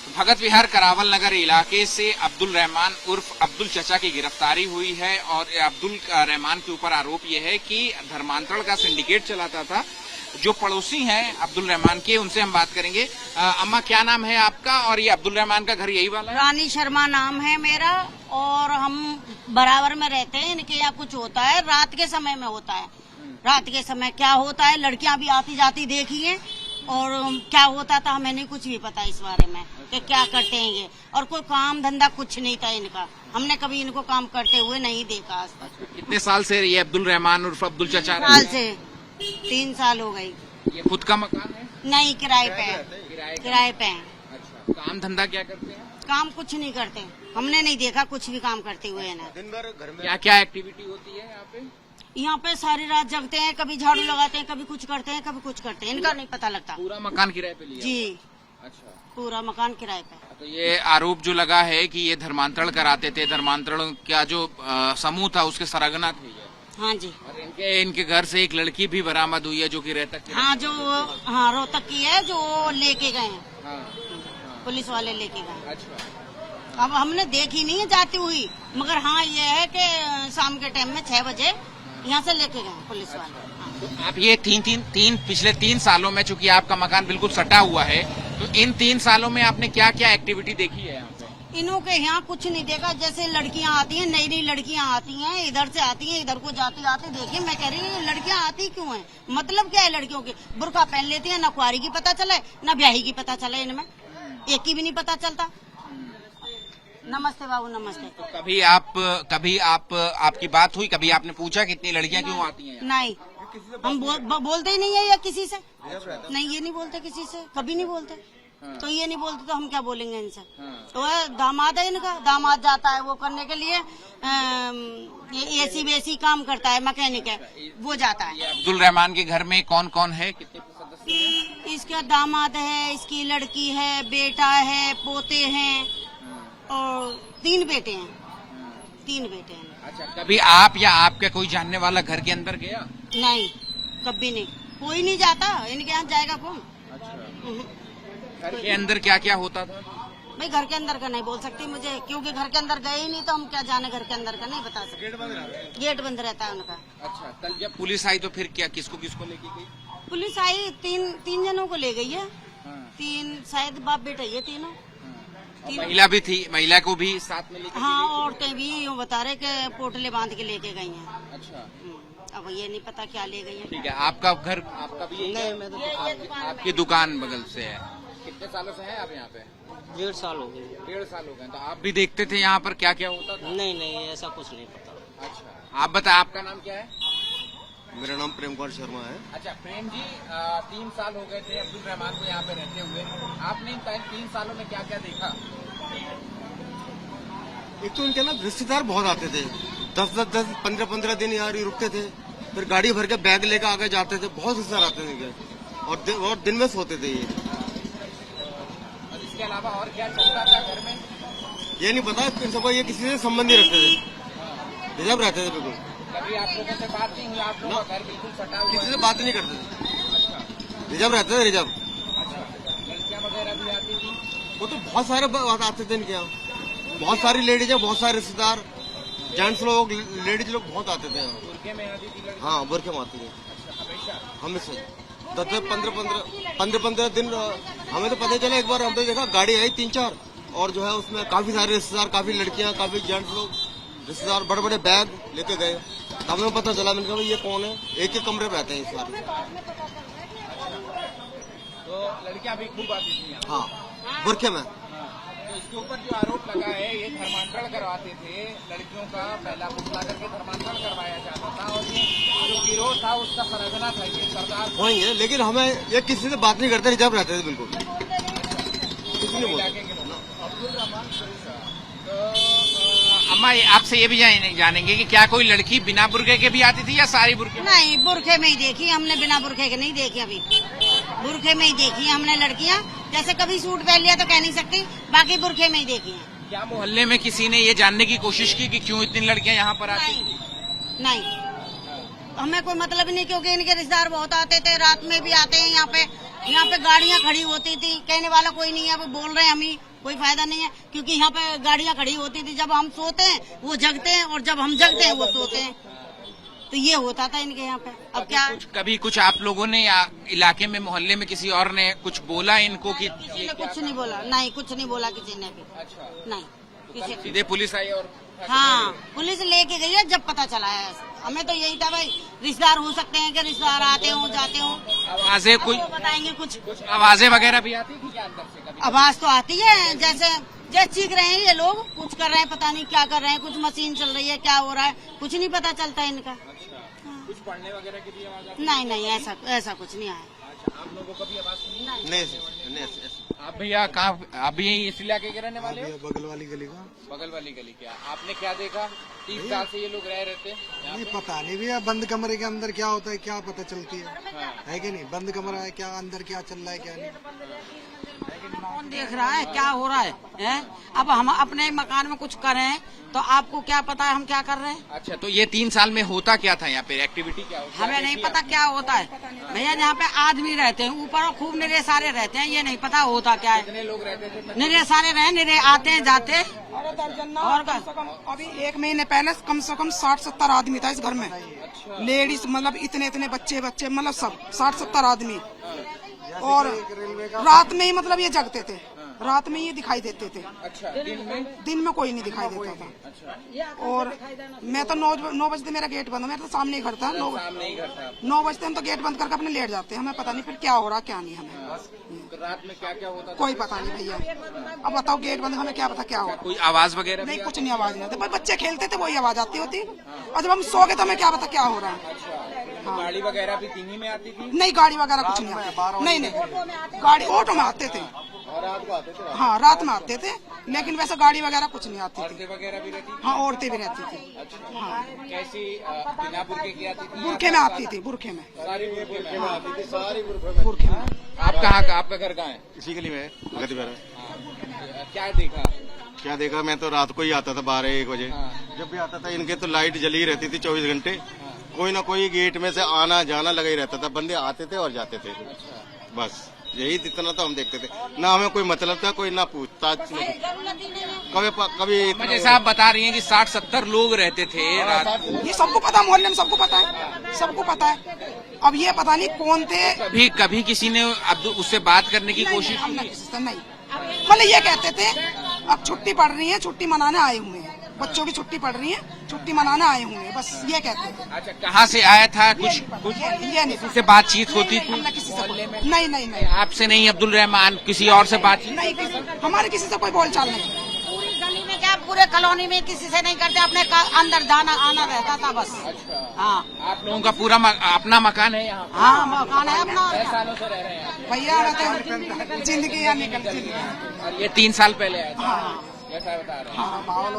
भगत विहार करावल नगर इलाके से अब्दुल रहमान उर्फ अब्दुल चचा की गिरफ्तारी हुई है और अब्दुल रहमान के ऊपर आरोप यह है कि धर्मांतरण का सिंडिकेट चलाता था। जो पड़ोसी हैं अब्दुल रहमान के, उनसे हम बात करेंगे। अम्मा, क्या नाम है आपका और ये अब्दुल रहमान का घर यही वाला है? रानी शर्मा नाम है मेरा और हम बराबर में रहते हैं। इनके यहाँ कुछ होता है रात के समय में होता है। रात के समय क्या होता है, लड़कियां भी आती जाती देखी हैं और क्या होता था हमें नहीं कुछ भी पता इस बारे में कि क्या करते हैं ये। और कोई काम धंधा कुछ नहीं था इनका, हमने कभी इनको काम करते हुए नहीं देखा आज तक। कितने साल से ये अब्दुल रहमान उर्फ अब्दुल चचा? साल से 3 साल हो गई। ये खुद का मकान है? नहीं, किराए पे है। किराए पे है। अच्छा, काम धंधा क्या करते हैं? काम कुछ नहीं करते, हमने नहीं देखा कुछ भी काम करते हुए ना। दिन भर घर में क्या क्या एक्टिविटी होती है यहाँ पे? यहाँ पे सारी रात जगते हैं, कभी झाड़ू लगाते हैं, कभी कुछ करते हैं, कभी कुछ करते हैं। इनका नहीं पता लगता। पूरा मकान किराए पे लिया? जी, अच्छा। पूरा मकान किराए पे। तो ये आरोप जो लगा है कि ये धर्मांतरण कराते थे, धर्मांतरण का जो समूह था उसके सरगना थे ये। हाँ जी। और इनके घर से एक लड़की भी बरामद हुई है जो कि रोहतक हाँ, जो रोहतक की है, जो लेके गए हैं। हाँ। पुलिस वाले लेके गए। अच्छा। अब हमने देखी नहीं है जाती हुई, मगर हाँ ये है कि शाम के टाइम में 6 बजे यहाँ से लेके गए पुलिस वाले। हाँ। तो आप ये पिछले 3 सालों में, चूंकि आपका मकान बिल्कुल सटा हुआ है, तो इन 3 सालों में आपने क्या क्या एक्टिविटी देखी है यहाँ पे? इन्हों के यहाँ कुछ नहीं देखा। जैसे लड़कियाँ आती हैं, नई नई लड़कियाँ आती हैं, इधर से आती हैं, इधर को जाती आती। देखिए, मैं कह रही हूँ लड़कियाँ आती क्यों हैं? मतलब क्या है लड़कियों की? बुर्का पहन लेती हैं, न कुआरी की पता चला है न ब्याही की पता चला है। इनमें एक की भी नहीं पता चलता। नमस्ते बाबू, नमस्ते। तो कभी आपकी बात हुई, कभी आपने पूछा कितनी लड़कियाँ क्यों आती हैं? नहीं, हम बोलते ही नहीं है या किसी से। नहीं, ये नहीं बोलते किसी से, कभी नहीं बोलते। तो ये नहीं बोलते तो हम क्या बोलेंगे इनसे? तो दामाद है इनका, दामाद जाता है वो करने के लिए, ये एसी वेसी काम करता है, मैकेनिक है, वो जाता है। अब्दुल रहमान के घर में कौन कौन है, कितने सदस्य हैं? इसका दामाद है, इसकी लड़की है, बेटा है, पोते हैं और 3 बेटे हैं। 3 बेटे हैं। अच्छा, कभी आप या आपका कोई जानने वाला घर के अंदर गया? नहीं, कभी नहीं, कोई नहीं जाता। इनके यहाँ जाएगा कौन? घर के अंदर क्या क्या होता था? भाई घर के अंदर का नहीं बोल सकती मुझे, क्योंकि घर के अंदर गए ही नहीं, तो हम क्या जाने घर के अंदर का नहीं बता सकते। गेट बंद रहता है उनका। अच्छा, कल जब पुलिस आई तो फिर क्या, किसको किसको लेके गई? पुलिस आई, 3 जनों को ले गई है। हाँ। 3 शायद बाप बेटा ये तीनों। और महिला भी थी, महिला को भी साथ में लेके? हाँ, औरतें भी यूँ बता रहे कि पोटले बांध के लेके गई हैं। अच्छा, अब ये नहीं पता क्या ले गई है। ठीक है। आपका घर, आपका भी यही है? मैं तो आपकी दुकान बगल से है। कितने सालों से हैं आप यहाँ पे? 1.5 साल हो गए। 1.5 साल हो गए। तो आप भी देखते थे यहाँ पर क्या क्या होता था? नहीं, ऐसा कुछ नहीं पता। अच्छा, आप बताए, आपका नाम क्या है? मेरा नाम प्रेम कुमार शर्मा है। अच्छा प्रेम जी, 3 साल हो गए थे अब्दुल रहमान को यहाँ पे रहते हुए। आपने इन 3 सालों में क्या क्या देखा? एक तो इनके ना रिश्तेदार बहुत आते थे, 10 15 दिन यहाँ ही रुकते थे, फिर गाड़ी भर के बैग लेकर आगे जाते थे। बहुत रिश्तेदार आते थे इनके, और दिन में सोते थे ये। और इसके अलावा और क्या चलता था घर में? ये नहीं पता इन सबको, ये किसी से संबंध नहीं रखते थे, रिजर्व रहते थे बिल्कुल। कभी आप लोगों से बात नहीं हुई? आप लोगों का घर बिल्कुल सटा हुआ किसी है? से बात नहीं करते थे, रिजर्व रहते थे, रिजर्व। अच्छा, लड़कियाँ वगैरह भी आती थी? वो तो बहुत सारे आते थे इनके यहाँ, बहुत सारी लेडीज है, बहुत सारे रिश्तेदार, जेंट्स लोग, लेडीज लोग बहुत आते थे यहाँ। बुरखे में आती थी लड़की? हाँ, बुरखे में आती है। अच्छा, हमेशा? हमेशा 15 दिन। हमें तो पता चला, एक बार हमने देखा गाड़ी आई 3-4, और जो है उसमें काफी सारे रिश्तेदार, काफी लड़कियां, काफी जेंट्स लोग, रिश्तेदार बड़े बड़े बैग लेके गए। तब हमें पता चला, मैंने कहा ये कौन है, एक ही कमरे में रहते हैं इस बार। तो लड़कियां भी खूब आती थी यहाँ? हाँ, बुरखे में। तो इसके ऊपर जो आरोप लगा है, ये धर्मांतरण करवाते थे लड़कियों का, पहला फुसला करके धर्मांतरण करवाया जाता था, और ये जो गिरोह था उसका सरगना था ये सरदार वही है, लेकिन हमें ये किसी से बात नहीं करते, रिजर्व रहते थे बिल्कुल, किसी ने बोला। इलाके के लोग। अब्दुल रहमान। तो अम्मा, आपसे ये भी जानेंगे कि क्या कोई लड़की बिना बुरखे के भी आती थी या सारी बुरखे? नहीं, बुरखे में ही देखी हमने, बिना बुरखे के नहीं देखी अभी। बुरखे में ही देखी है हमने लड़कियाँ। जैसे कभी सूट पहन लिया तो कह नहीं सकती, बाकी बुरखे में ही देखी है। क्या मोहल्ले में किसी ने ये जानने की कोशिश की कि क्यों इतनी लड़कियां यहाँ पर आती? नहीं, हमें कोई मतलब नहीं, क्योंकि इनके रिश्तेदार बहुत आते थे, रात में भी आते हैं यहाँ पे, यहाँ पे गाड़ियाँ खड़ी होती थी, कहने वाला कोई नहीं है, वो बोल रहे हैं हम ही, कोई फायदा नहीं है, क्योंकि यहाँ पे गाड़ियाँ खड़ी होती थी। जब हम सोते हैं वो जगते हैं, और जब हम जगते हैं वो सोते हैं। तो ये होता था इनके यहाँ पे। अब क्या कभी कुछ आप लोगों ने या इलाके में मोहल्ले में किसी और ने कुछ बोला इनको कि किसी ने कुछ नहीं बोला? नहीं, कुछ नहीं बोला किसी ने भी। अच्छा, नहीं, किसी ने। सीधे पुलिस आई और हाँ, पुलिस लेके गई है जब पता चला है। हमें तो यही था भाई, रिश्तेदार हो सकते हैं कि रिश्तेदार आते हो जाते हो, आवाजें अब कोई वो बताएंगे कुछ। आवाजें वगैरह भी आती थी क्या अंदर से कभी? आवाज तो आती है, जैसे चीख रहे हैं ये लोग, कुछ कर रहे हैं, पता नहीं क्या कर रहे हैं, कुछ मशीन चल रही है, क्या हो रहा है, कुछ नहीं पता चलता इनका। कुछ पढ़ने वगैरह की भी आवाज आती? नहीं, ऐसा कुछ नहीं आया। अच्छा, आप लोगों को भी आवाज सुनी? नहीं। आप भैया कहाँ, आप भी यहीं इस इलाके के रहने वाले हो? बगल वाली गली का। बगल वाली गली। क्या आपने क्या देखा? 30 साल से ये लोग रह रहते हैं नहीं पता नहीं भैया, बंद कमरे के अंदर क्या होता है क्या पता चलती है कि नहीं? बंद कमरा है, क्या अंदर क्या चल रहा है क्या नहीं कौन देख रहा है क्या हो रहा है? अब हम अपने मकान में कुछ करें तो आपको क्या पता है हम क्या कर रहे हैं? अच्छा, तो ये 3 साल में होता क्या था यहाँ पे? एक्टिविटी क्या होती है? हमें नहीं पता क्या होता है भैया। यहाँ पे आदमी रहते हैं ऊपर और खूब निरे सारे रहते हैं, ये नहीं पता होता क्या है। कितने लोग रहते थे? निरे सारे रहे, निरे आते हैं जाते। अरे दर्जन्ना, और कम से कम अभी 1 महीने पहले कम से कम 60-70 आदमी था इस घर में। लेडीज मतलब इतने बच्चे मतलब सब 60-70 आदमी। और रात में ही मतलब ये जगते थे, रात में ये दिखाई देते थे। अच्छा, दिन में कोई नहीं दिखाई देता था। और मैं तो 9 बजते मेरा गेट बंद, मेरा तो सामने ही घर था। 9 बजते हम तो गेट बंद करके अपने लेट जाते हैं, हमें पता नहीं फिर क्या हो रहा क्या नहीं। हमें तो रात में क्या क्या होता था? कोई पता नहीं भैया। अब बताओ गेट बंद, हमें क्या पता क्या हो। कोई आवाज वगैरह? नहीं, कुछ नहीं, आवाज नहीं आती। बस बच्चे खेलते थे वही आवाज आती होती, और जब हम सो गए तो हमें क्या पता क्या हो रहा है। गाड़ी वगैरह भी तीन ही में आती थी? नहीं, गाड़ी वगैरह कुछ नहीं आती। नहीं, गाड़ी ऑटो में आते थे। और रात को आते थे? हाँ, रात में आते थे, लेकिन वैसे गाड़ी वगैरह कुछ नहीं आती थी। औरतें वगैरह भी रहती? हाँ, औरतें भी रहती थी। हाँ, कैसी बिना बुर्के की आती थी? बुरखे में आती थी, बुरखे में। सारी बुर्के में आती थी? बुरखे में। आप कहाँ का? आपका घर कहाँ है? इसी गली में गति पर। क्या देखा? क्या देखा, मैं तो रात को ही आता था 12-1 बजे। जब भी आता था इनके तो लाइट जली रहती थी 24 घंटे। कोई ना कोई गेट में से आना जाना लगा ही रहता था, बंदे आते थे और जाते थे। बस यही इतना तो हम देखते थे, ना हमें कोई मतलब था, कोई ना पूछताछ। कभी जैसे आप बता रही हैं कि 60-70 लोग रहते थे रात। ये सबको पता, मोहल्ले में सबको पता है, सबको पता है। अब ये पता नहीं कौन थे। कभी किसी ने उससे बात करने की कोशिश हमने की? किसी से नहीं, मतलब ये कहते थे अब छुट्टी पड़ रही है, छुट्टी मनाने आए हुए हैं, बच्चों की छुट्टी पड़ रही है, छुट्टी मनाने आए हुए हैं, बस ये कहते हैं। अच्छा, कहाँ से आया था? कुछ ये नहीं, किसी से बातचीत होती थी? हमने किसी से नहीं, आपसे नहीं? अब्दुल रहमान किसी और से बातचीत? नहीं, हमारे किसी से कोई बोलचाल नहीं। पूरी गली में क्या, पूरे कॉलोनी में किसी से नहीं करते, अपने अंदर जाना आना रहता था बस। हाँ, आप लोगों का पूरा अपना मकान है यहाँ? हाँ मकान है अपना। सालों से रह रहे हैं भैया तो जिंदगी या निकलती थी। और ये 3 साल पहले आया था? हाँ, ऐसा बता रहे हैं। हाँ, माहौल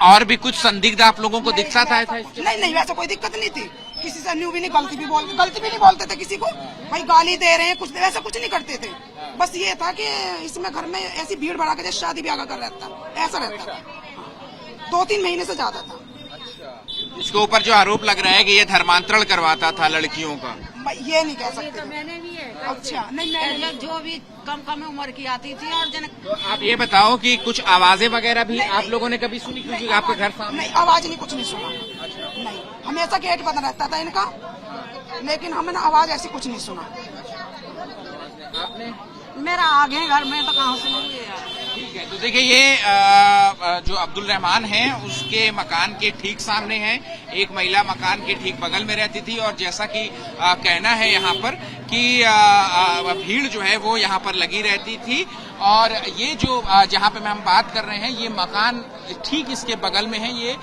और भी कुछ संदिग्ध आप लोगों को दिखता था ऐसा? नहीं, वैसे कोई दिक्कत नहीं थी। किसी से न्यू भी नहीं, गलती भी नहीं बोलते थे किसी को, भाई गाली दे रहे हैं कुछ, वैसा कुछ नहीं करते थे। बस ये था कि इसमें घर में ऐसी भीड़ भड़ा के जैसे शादी ब्याह का रहता, ऐसा रहता था। 2-3 महीने से ज्यादा था। इसके ऊपर जो आरोप लग रहा है कि ये धर्मांतरण करवाता था लड़कियों का? भाई ये नहीं कह सकते। मैंने भी है। अच्छा, नहीं, मैं जो भी कम उम्र की आती थी और तो आप ये बताओ कि कुछ आवाजें वगैरह भी आप लोगों ने कभी सुनी? क्योंकि आपके घर सामने। नहीं, आवाज नहीं, कुछ नहीं सुना। नहीं, हमेशा गेट बंद रहता था इनका, लेकिन हमने आवाज ऐसी कुछ नहीं सुना। आपने? मेरा आगे घर में तो कहाँ सुनूंगी यार। ठीक है, तो देखिए ये जो अब्दुल रहमान है उसके मकान के ठीक सामने है एक महिला, मकान के ठीक बगल में रहती थी। और जैसा कि कहना है यहाँ पर कि भीड़ जो है वो यहाँ पर लगी रहती थी। और ये जो जहाँ पे हम बात कर रहे हैं ये मकान ठीक इसके बगल में है। ये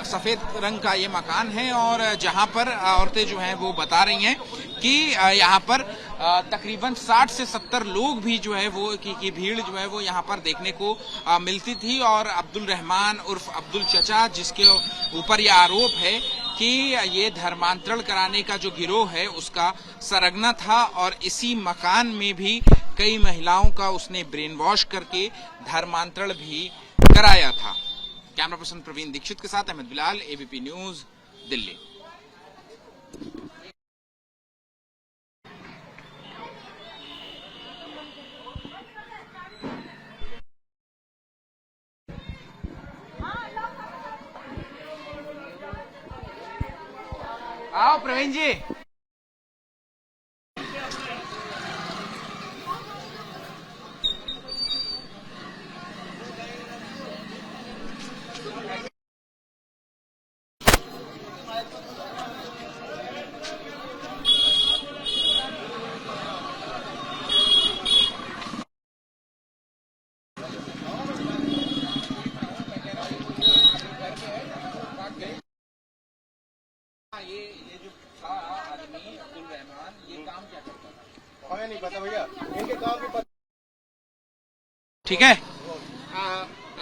सफेद रंग का ये मकान है और जहाँ पर औरतें जो हैं वो बता रही हैं कि यहाँ पर तकरीबन 60 से 70 लोग भी जो है वो की भीड़ जो है वो यहाँ पर देखने को मिलती थी। और अब्दुल रहमान उर्फ अब्दुल चचा, जिसके ऊपर ये आरोप है कि ये धर्मांतरण कराने का जो गिरोह है उसका सरगना था और इसी मकान में भी कई महिलाओं का उसने ब्रेन वॉश करके धर्मांतरण भी कराया था। कैमरा पर्सन प्रवीण दीक्षित के साथ अहमद बिलाल, एबीपी न्यूज, दिल्ली। आओ प्रवीण जी। ये जो था आदमी अब्दुल रहमान, ये काम क्या करता था? हमें नहीं पता भैया, इनके काम भी पता। ठीक है।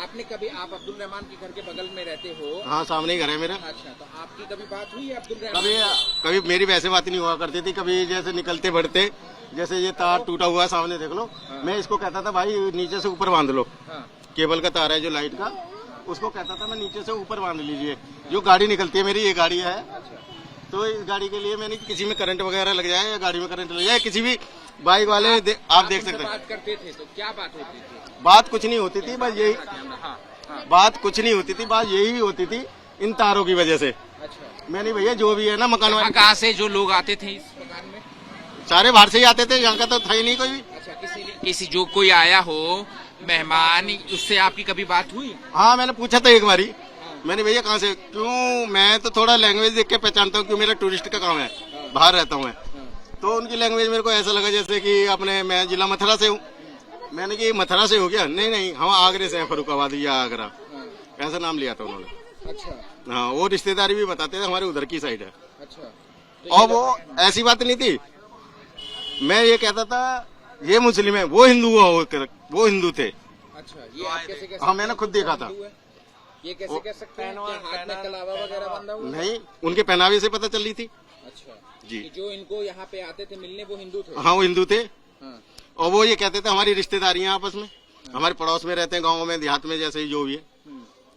आपने कभी, आप अब्दुल रहमान के घर के बगल में रहते हो? हाँ, सामने ही घर है मेरा। अच्छा, तो आपकी कभी बात हुई है अब्दुल रहमान? कभी मेरी वैसे बात नहीं हुआ करती थी। कभी जैसे निकलते बढ़ते, जैसे ये तार टूटा हुआ है सामने देख लो, मैं इसको कहता था भाई नीचे से ऊपर बांध लो। केबल का तार है जो लाइट का, उसको कहता था मैं नीचे से ऊपर बांध लीजिए। जो गाड़ी निकलती है मेरी, ये गाड़ी है, तो इस गाड़ी के लिए मैंने किसी में करंट वगैरह लग जाए या गाड़ी में करंट लग जाए, किसी भी बाइक वाले आप देख सकते हैं। बात करते थे तो क्या बात होती थी? बात कुछ नहीं होती थी, बस यही बात कुछ नहीं होती थी, बात यही होती थी इन तारों की वजह से। अच्छा, मैंने भैया जो भी है ना मकान वाले, कहाँ से जो लोग आते थे इस मकान में? सारे बाहर से ही आते थे, यहाँ का तो था ही नहीं कोई भी। अच्छा, किसी जो कोई आया हो मेहमान, उससे आपकी कभी बात हुई? हाँ, मैंने पूछा था एक बारी, मैंने भैया कहाँ से, क्यों मैं तो थोड़ा लैंग्वेज देख के पहचानता हूँ, क्यों मेरा टूरिस्ट का काम है, बाहर रहता हूँ मैं, तो उनकी लैंग्वेज मेरे को ऐसा लगा जैसे कि अपने, मैं जिला मथुरा से हूँ। मैंने कि मथुरा से हो गया? नहीं, हम आगरे से हैं, फरुखाबाद या आगरा, ऐसा नाम लिया था उन्होंने। अच्छा, हाँ, वो रिश्तेदारी भी बताते थे हमारे उधर की साइड है। अच्छा, और वो ऐसी बात नहीं थी, मैं ये कहता था ये मुस्लिम है, वो हिंदू वो हिंदू थे। अच्छा, ये आप कैसे हाँ, मैंने खुद देखा था। ये कैसे कह सकते हैं? क्या हाथ में कलावा वगैरह बंधा हुआ? नहीं, उनके पहनावे से पता चल रही थी। अच्छा जी, कि जो इनको यहाँ पे आते थे मिलने, वो हिंदू थे? हाँ, वो हिंदू थे। हाँ। और वो ये कहते थे हमारी रिश्तेदारियां आपस में, हमारे पड़ोस में रहते हैं, गाँव में, देहात में, जैसे जो भी है,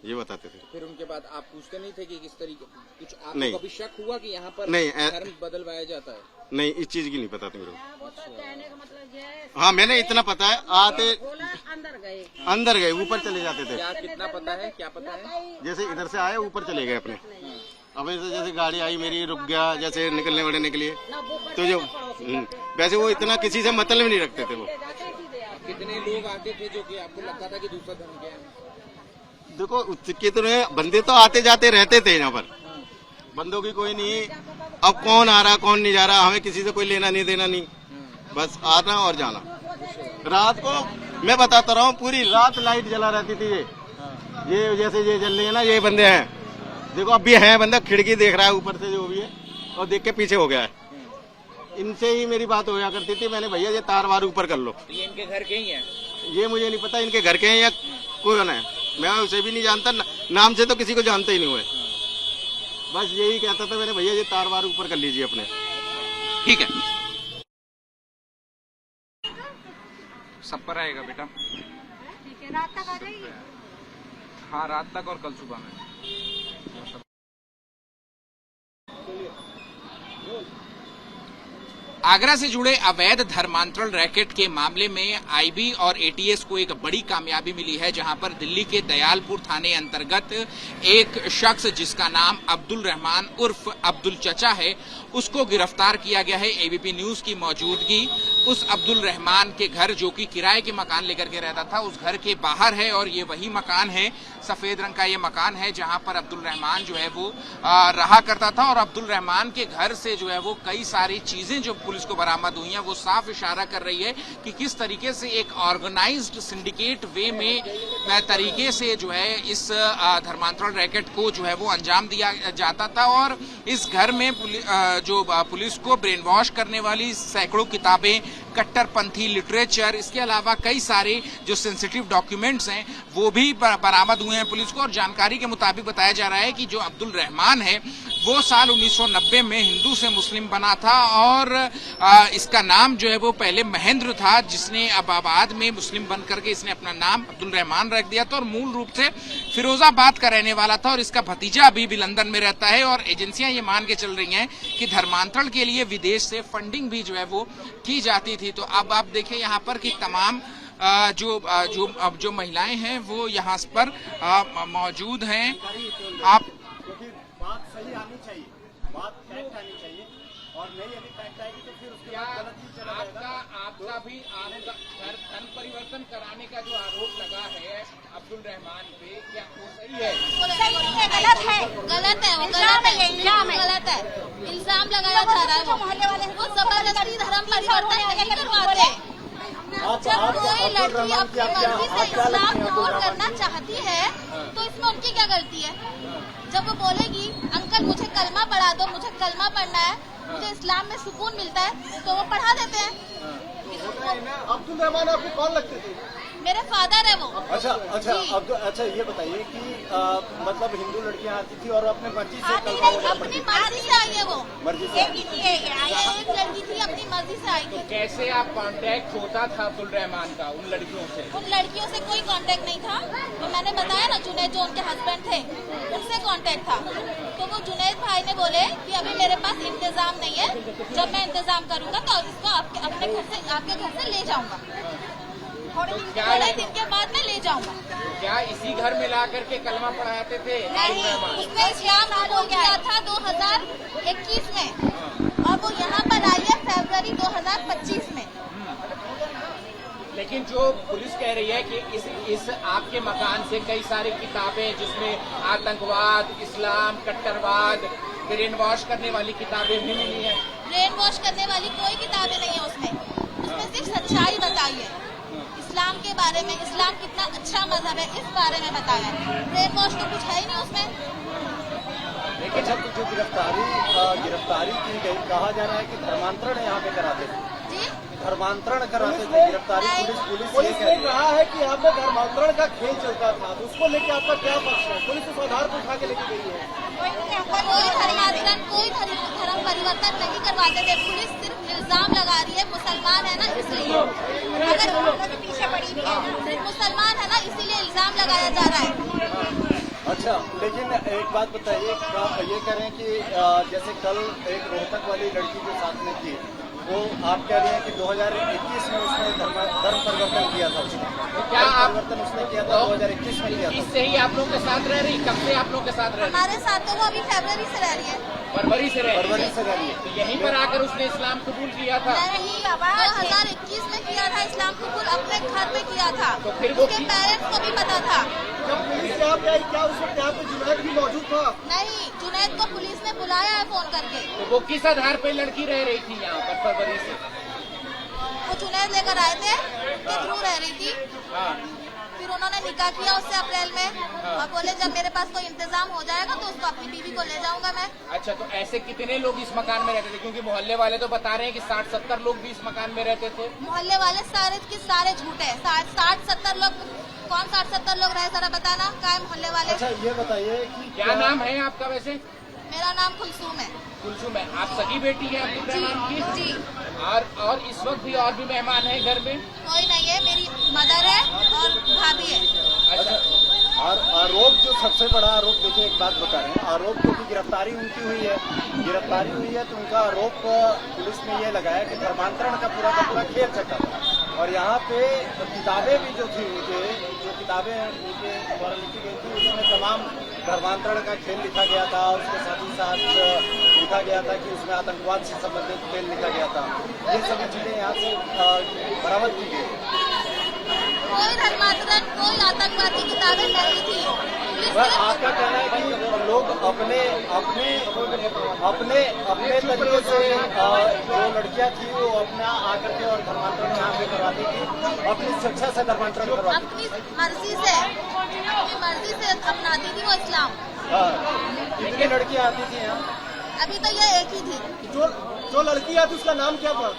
ये बताते थे। फिर उनके बाद आप पूछते नहीं थे कि किस तरीके, कुछ आपको नहीं। कभी शक हुआ कि यहाँ पर नहीं, धर्म बदलवाया जाता है? नहीं, इस चीज की नहीं पता था मेरे को। हाँ, मैंने इतना पता है, आते अंदर गए, ऊपर चले जाते थे। क्या कितना पता है, क्या पता है? जैसे इधर से आए, ऊपर चले गए अपने। अब ऐसे जैसे गाड़ी आई मेरी, रुक गया, जैसे निकलने वाले निकले, तो जो वैसे वो इतना किसी से मतलब नहीं रखते थे वो। कितने लोग आते थे जो कि आपको लगता था कि दूसरा धर्म के हैं? देखो, कितने बंदे तो आते जाते रहते थे यहाँ पर, बंदों की कोई नहीं। अब कौन आ रहा कौन नहीं जा रहा, हमें किसी से कोई लेना नहीं देना नहीं, बस आना और जाना। रात को मैं बताता रहा हूँ, पूरी रात लाइट जला रहती थी। ये जैसे ये जल रही है ना, ये बंदे हैं, देखो अब भी है बंदा, खिड़की देख रहा है ऊपर से जो भी है, और देख के पीछे हो गया है। इनसे ही मेरी बात होया करती थी, मैंने भैया ये तार वार ऊपर कर लो। ये इनके घर के ही हैं? ये मुझे नहीं पता इनके घर के हैं या कौन है, मैं उसे भी नहीं जानता, नाम से तो किसी को जानते ही नहीं हुए। बस यही कहता था मैंने, भैया ये तार वार ऊपर कर लीजिए अपने। ठीक है, सब पर आएगा बेटा। ठीक है, रात तक आ जाइए। हाँ, रात तक और कल सुबह में। आगरा से जुड़े अवैध धर्मांतरण रैकेट के मामले में आईबी और एटीएस को एक बड़ी कामयाबी मिली है, जहां पर दिल्ली के दयालपुर थाने अंतर्गत एक शख्स जिसका नाम अब्दुल रहमान उर्फ अब्दुल चचा है, उसको गिरफ्तार किया गया है। एबीपी न्यूज की मौजूदगी उस अब्दुल रहमान के घर, जो कि किराए के मकान लेकर के रहता था, उस घर के बाहर है। और ये वही मकान है, सफेद रंग का ये मकान है, जहां पर अब्दुल रहमान जो है वो रहा करता था। और अब्दुल रहमान के घर से जो है वो कई सारी चीजें जो पुलिस को बरामद हुई हैं, वो साफ इशारा कर रही है कि किस तरीके से एक ऑर्गेनाइज्ड सिंडिकेट वे में तरीके से जो है इस धर्मांतरण रैकेट को जो है वो अंजाम दिया जाता था। और इस घर में पुलिस को ब्रेन वॉश करने वाली सैकड़ों किताबें, कट्टरपंथी लिटरेचर, इसके अलावा कई सारे जो सेंसिटिव डॉक्यूमेंट्स हैं वो भी बरामद हुए हैं पुलिस को। और जानकारी के मुताबिक बताया जा रहा है कि जो अब्दुल रहमान है वो साल 1990 में हिंदू से मुस्लिम बना था, और इसका नाम जो है वो पहले महेंद्र था, जिसने अब बाद में मुस्लिम बन करके इसने अपना नाम अब्दुल रहमान रख दिया था। और मूल रूप से फिरोजाबाद का रहने वाला था, और इसका भतीजा अभी भी लंदन में रहता है। और एजेंसियां ये मान के चल रही हैं कि धर्मांतरण के लिए विदेश से फंडिंग भी जो है वो की जाती थी। तो अब आप देखें यहाँ पर कि तमाम जो महिलाएं हैं वो यहाँ पर मौजूद हैं। आप बात सही आनी चाहिए, बात फैक्ट आनी चाहिए और नहीं यदि फैक्ट आएगी तो फिर उसके क्या बाद गलत ही चला जाएगा। आपका भी धर्म परिवर्तन कराने का जो आरोप लगा है अब्दुल रहमान पे, क्या वो सही है? गलत है वो, गलत है, गलत है। इल्जाम लगाया जा रहा है वो जबरदस्ती धर्म परिवर्तन नहीं करवाते। जब कोई लड़की अपनी मर्जी से इस्लाम कबूल करना चाहती है तो इसमें उनकी क्या गलती है? जब वो बोलेगी अंकल मुझे कलमा पढ़ा दो, मुझे कलमा पढ़ना है, मुझे इस्लाम में सुकून मिलता है, तो वो पढ़ा देते हैं। अब्दुल रहमान आपको कौन लगते थे? मेरे फादर है वो। अच्छा ये बताइए कि मतलब हिंदू लड़कियां आती थी और अपने मर्जी से अपनी मर्जी से आई है वो, मर्जी से एक लड़की थी अपनी मर्जी से आई थी। तो कैसे आप कांटेक्ट होता था अब्दुल रहमान का उन लड़कियों से? उन लड़कियों से कोई कांटेक्ट नहीं था। तो मैंने बताया ना, जुनैद जो उनके हस्बैंड थे उनसे कांटेक्ट था। तो वो जुनैद भाई ने बोले कि अभी मेरे पास इंतजाम नहीं है, जब मैं इंतजाम करूंगा तो इसको अपने घर से, आपके घर से ले जाऊंगा, थोड़े दिन के बाद मैं ले जाऊंगा। क्या इसी घर में ला करके कलमा पढ़ाते थे? नहीं, उसने इस्लाम कबूल किया था 2021 में और वो यहाँ पर आई है फरवरी 2025 में। लेकिन जो पुलिस कह रही है कि इस आपके मकान से कई सारी किताबें जिसमें आतंकवाद, इस्लाम, कट्टरवाद, ब्रेन वॉश करने वाली किताबें भी मिली हैं। ब्रेन वॉश करने वाली कोई किताबें नहीं है उसमें सिर्फ सच्चाई बताई है इस्लाम के बारे में, इस्लाम कितना अच्छा मजहब है इस बारे में बताया है। ब्रेन वॉश तो कुछ है ही नहीं उसमें। लेकिन जब जो गिरफ्तारी की गई, कहा जा रहा है कि धर्मांतरण यहाँ पे कराते थे जी, धर्मांतरण कराते थे गिरफ्तारी। पुलिस ने कहा है कि यहाँ पे धर्मांतरण का खेल चलता था, तो उसको लेके आपका क्या पक्ष है? पुलिस उस आधार को उठा के लेके गई है। कोई धर्मांतरण, कोई धर्म परिवर्तन नहीं करवाते थे। पुलिस सिर्फ इल्जाम लगा रही है, मुसलमान है ना इसलिए, अगर पीछे पड़ी भी है ना, मुसलमान है ना इसीलिए इल्जाम लगाया जा रहा है। अच्छा, लेकिन एक बात बताइए, ये कह रहे हैं कि जैसे कल एक रोहतक वाली लड़की के साथ में थी, वो आप कह रहे हैं कि 2021 में उसने धर्म परिवर्तन किया था। तो क्या परिवर्तन उसने किया था 2021 में किया था? इससे ही आप लोग के साथ रह रही? कब से आप लोग के साथ रह रही? हमारे साथ तो वो अभी फरवरी से रह रही है। फरवरी से रह रही है। तो यहीं पर आकर उसने इस्लाम कबूल किया था? नहीं बाबा, 2021 में किया था इस्लाम कबूल, अपने घर में किया था। तो फिर वो उसके पेरेंट्स को भी पता था। जब पुलिस यहाँ पे आई, क्या उस वक्त यहाँ पे जुनैद भी मौजूद था? नहीं, जुनैद को पुलिस ने बुलाया है फोन करके। तो वो किस आधार पे लड़की रह रही थी यहाँ पर फरवरी से? वो जुनैद लेकर आए थे, के थ्रू रह रही थी। हाँ। फिर उन्होंने निकाह किया उससे अप्रैल में और बोले जब मेरे पास कोई इंतजाम हो जाएगा तो उसको अपनी बीवी को ले जाऊंगा मैं। अच्छा, तो ऐसे कितने लोग इस मकान में रहते थे? क्योंकि मोहल्ले वाले तो बता रहे हैं कि 60-70 लोग भी इस मकान में रहते थे। मोहल्ले वाले सारे के सारे झूठे हैं। 60-70 लोग कौन? 60-70 लोग रहे, जरा बताना क्या है मोहल्ले वाले। अच्छा, ये बताइए कि क्या नाम है आपका वैसे? मेरा नाम कुलसूम है। कुलसूम है। आप सगी बेटी है अब्दुल रहमान की? जी। और इस वक्त भी और भी मेहमान है घर में? कोई नहीं है, मेरी मदर है और भाभी है। अच्छा, और आरोप जो सबसे बड़ा आरोप, देखिए एक बात बता रहे हैं, आरोप क्योंकि गिरफ्तारी उनकी हुई है तो उनका आरोप पुलिस ने ये लगाया कि धर्मांतरण का पूरा खेल चक्कर था। और यहाँ पे किताबें भी जो थी जो किताबें उनके द्वारा लिखी गई थी उसमें तमाम धर्मांतरण का खेल लिखा गया था। उसके साथ ही साथ लिखा गया था कि उसमें आतंकवाद से संबंधित खेल लिखा गया था। ये सभी चीजें यहाँ से बरामद की गई। कोई धर्मांतरण, कोई आतंकवादी किताबें नहीं थी। आपका कहना है कि लोग अपने तरीके से जो लड़कियां थी वो अपना आकर के और धर्मांतरण यहाँ पे करवाती थी, अपनी स्वेच्छा से धर्मांतरण करवाती थी, अपनी मर्जी से अपनाती थी वो इस्लाम। कितनी लड़कियां आती थी यहाँ? अभी तो ये एक ही थी। जो लड़की आती उसका नाम क्या था?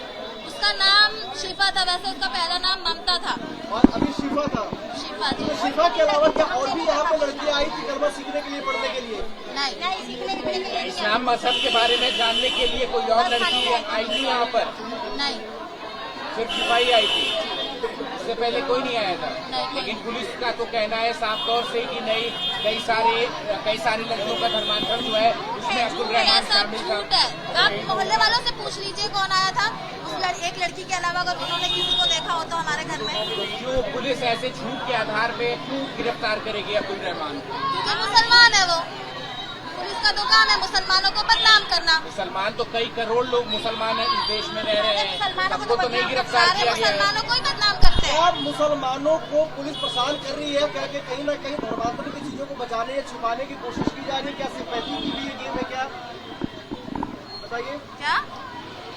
उसका नाम शिफा था, वैसे उसका पहला नाम ममता था। और अभी शिफा था? शिफा जी। तो शिफा के अलावा क्या और भी यहाँ पे लड़कियाँ आई थी कलमा सीखने के लिए, पढ़ने के लिए? नहीं, सीखने के लिए इस्लाम मजहब के बारे में जानने के लिए कोई और लड़की आई थी यहाँ पर? नहीं, सिर्फ सिपाही आई थी, इससे पहले कोई नहीं आया था। लेकिन पुलिस का तो कहना है साफ तौर से कि नहीं, कई सारी लड़कियों का धर्मांतरण जो है उसमें अब्दुल रहमान शामिल था। आप मोहल्ले वालों से पूछ लीजिए कौन आया था उस एक लड़की के अलावा, अगर उन्होंने किसी को देखा हो तो हमारे घर में। तो क्यों पुलिस ऐसे झूठ के आधार पे क्यों गिरफ्तार करेगी अब्दुल रहमान? क्योंकि मुसलमान है वो, पुलिस का तो काम है मुसलमानों को बदनाम करना। मुसलमान तो कई करोड़ लोग मुसलमान है इस देश में रह रहे हैं, मुसलमानों सबको तो नहीं गिरफ्तार सारे किया गया है। मुसलमानों को ही बदनाम करते हैं। अब मुसलमानों को पुलिस परेशान कर रही है, क्या कि कहीं ना कहीं धर्मांतरण की चीजों को बचाने या छुपाने की कोशिश की जा रही है। क्या सिंपैथी की भी गेम है क्या, बताइए?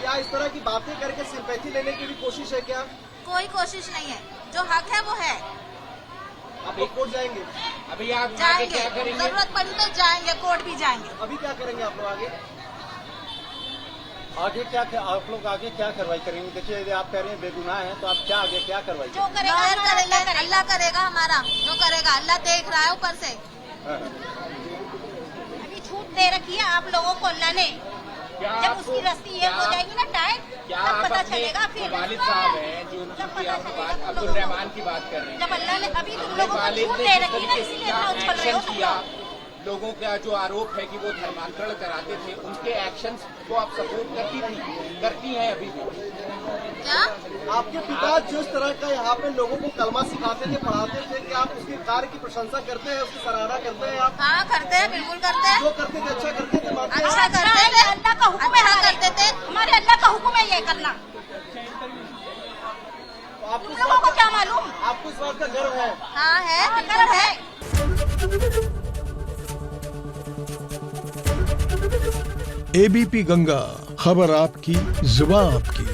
क्या इस तरह की बातें करके सिंपैथी लेने की भी कोशिश है क्या? कोई कोशिश नहीं है, जो हक है वो है। आप लोग कोर्ट जाएंगे? अभी आप आगे जाएंगे, क्या करेंगे? जरूरत पड़ी तो जाएंगे, कोर्ट भी जाएंगे। अभी क्या करेंगे आप लोग आगे? आगे क्या आप लोग आगे क्या कार्रवाई करेंगे? देखिए यदि आप कह रहे हैं बेगुनाह है तो आप क्या आगे क्या कार्रवाई जो करेगा अल्लाह करेगा हमारा, जो करेगा अल्लाह देख रहा है ऊपर से। अभी छूट दे रखी है आप लोगों को अल्लाह ने, जब उसकी रस्ती ये हो जाएगी ना टाइम, तब पता चलेगा। फिर वालिद साहब हैं जो उनकी आप बात अब्दुल रहमान की बात कर रहे हैं, जब अल्लाह ने अभी तुम लोगों को छूट दे रखी है ना, इसीलिए इतना उछल रहे हो तुम लोग। लोगों का जो आरोप है कि वो धर्मांतरण कराते थे, उनके एक्शंस को आप सपोर्ट करती हैं अभी भी? क्या आपके पिता जिस तरह का यहाँ पे लोगों को कलमा सिखाते थे, पढ़ाते थे, कि आप उसके कार्य की प्रशंसा करते हैं, उसकी सराहना करते हैं? आप हाँ करते हैं, बिल्कुल करते हैं। जो करते थे अच्छा करते थे, मानते हैं? अच्छा करते थे, अल्लाह का हुक्म है, अच्छा करते थे। हमारे अल्लाह का हुक्म है ये करना। तो आपको तुम लोगों को क्या मालूम? आपको इस बात का गर्व है? हाँ है, बिल्कुल है। एबीपी गंगा, खबर आपकी, जुबान आपकी।